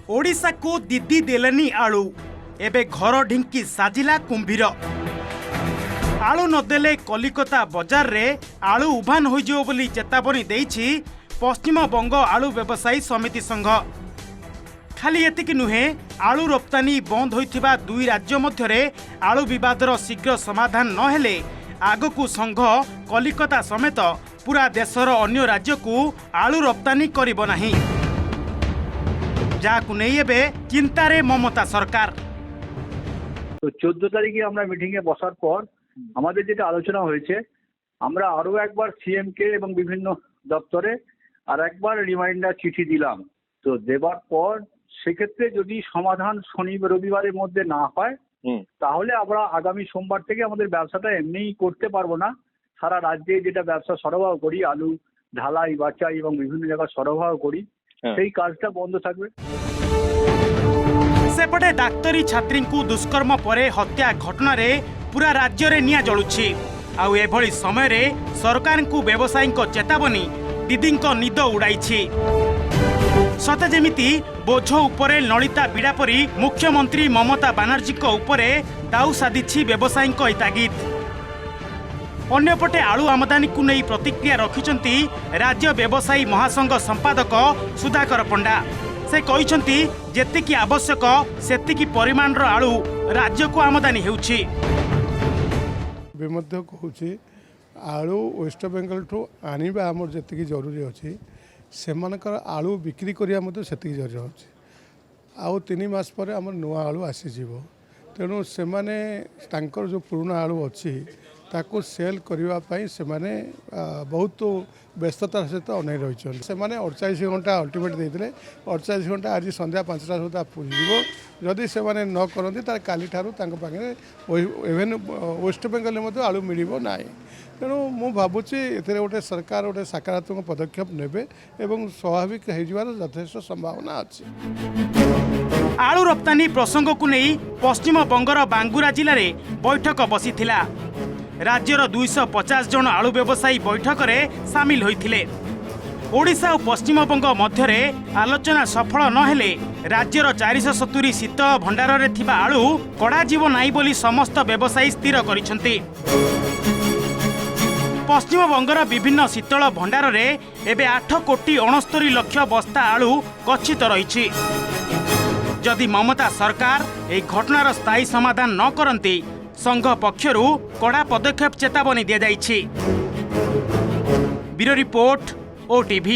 ओडिशा को दीदी देलेनी आलू एबे घर ढिंकी साजिला कुंभीर आलू नदेले कलिकता बजार रे आलू उभान हो जिवो बोली चेतावनी देइछि पश्चिम बंग आलू व्यवसायी समिति संघ। खाली एतिकी नुहे आलू रप्तानी बंद होइथिबा दुई राज्य मध्यरे आलू विवादर शीघ्र समाधान न हेले आगकू संघ कलिकता समेत पूरा देशर अन्य राज्य को आलू रप्तानी करिबो नाही, जाकू नै एबे चिंतारे ममता सरकार। तो 14 तारिखे আমরা মিটিং এ বসার পর আমাদের যেটা আলোচনা হয়েছে আমরা আরো একবার সিএম কে এবং বিভিন্ন দপ্তরে আর একবার রিমাইন্ডার চিঠি দিলাম। তো দেবার পর সেক্ষেত্রে যদি সমাধান শনি রবিবারের মধ্যে না হয় তাহলে আমরা আগামী সোমবার থেকে আমাদের ব্যবসাটা এমনিই করতে পারবো না। সারা রাজ্যে যেটা ব্যবসা সরবরাহ করি আলু ঢালাই বাছাই এবং বিভিন্ন জায়গায় সরবরাহ করি সেই কাজটা বন্ধ থাকবে। सेपटे डाक्तरी छात्री को दुष्कर्म परे हत्या घटना रे पूरा राज्य रे निया जलुछि। आउ एभली समय रे सरकार को व्यवसायी को चेतावनी दीदी निद उड़ाइछि। सते जेमिति बोझ उपरे ललिता बिड़ा परी मुख्यमंत्री ममता बानर्जी को उपरे दाउ साधिछि व्यवसायी को तागिद। अन्यपटे आलू आमदानी को नहीं प्रतिक्रिया रखिछंती राज्य व्यवसायी महासंघ संपादक सुधाकर पंडा। से कहिछंती जेतिकी आवश्यक सेतिकी परिमाण रो आलू राज्य को आमदानी हेउछि। विमध्य कहूछि आलू वेस्ट बेंगल ठू आनिबा हमर जेतिकी जरूरी अछि सेमानकर आलू बिक्री करिया मते सेतिकी जरूरी अछि। आउ 3 मास पर हमर नुआ आलू आसी जीवो, तेणु सेमाने तांकर जो पुराना आलू अछि ताको सेल करबा पई सेमाने बहुत व्यस्ततार सहित अनै रही। सेमाने 48 घंटा अल्टिमेट देइथिले, 48 घंटा आज संध्या 5टा सुधा पूरीजिवो। जदि सेमाने न करंती तार काली ठारू तांक पाखे इवेन वेस्ट बेंगल में आलू मिलिबो नाही। तेणु मु भाबुची एथरे गोटे सरकार गोटे सकारात्मक पदक्षेप नेबे एवं स्वाभाविक हो जिवार यथेष्ट संभावना अछि। आलू रप्तानी प्रसंग को नहीं पश्चिम बंगर बांगुरा जिले में बैठक बसीथिला। राज्यर 250 जन आलू व्यवसायी बैठक में सामिल होइथिले। ओडिशा और पश्चिम बंग मध्य आलोचना सफल नहेले राज्यर 470 शीतल भंडार रे थिबा आलू कड़ा जीव नाई बोली समस्त व्यवसायी स्थिर करिसंती। पश्चिम बंगर विभिन्न शीतल भंडार रे एबे 8 कोटी 69 लाख बस्ता आलू गच्छित रहिछि। जदि ममता सरकार एक घटनार स्थायी समाधान न करंती संघ पक्षरु कड़ा पदक्षेप चेतावनी दिया जाइछि। Bureau report OTV।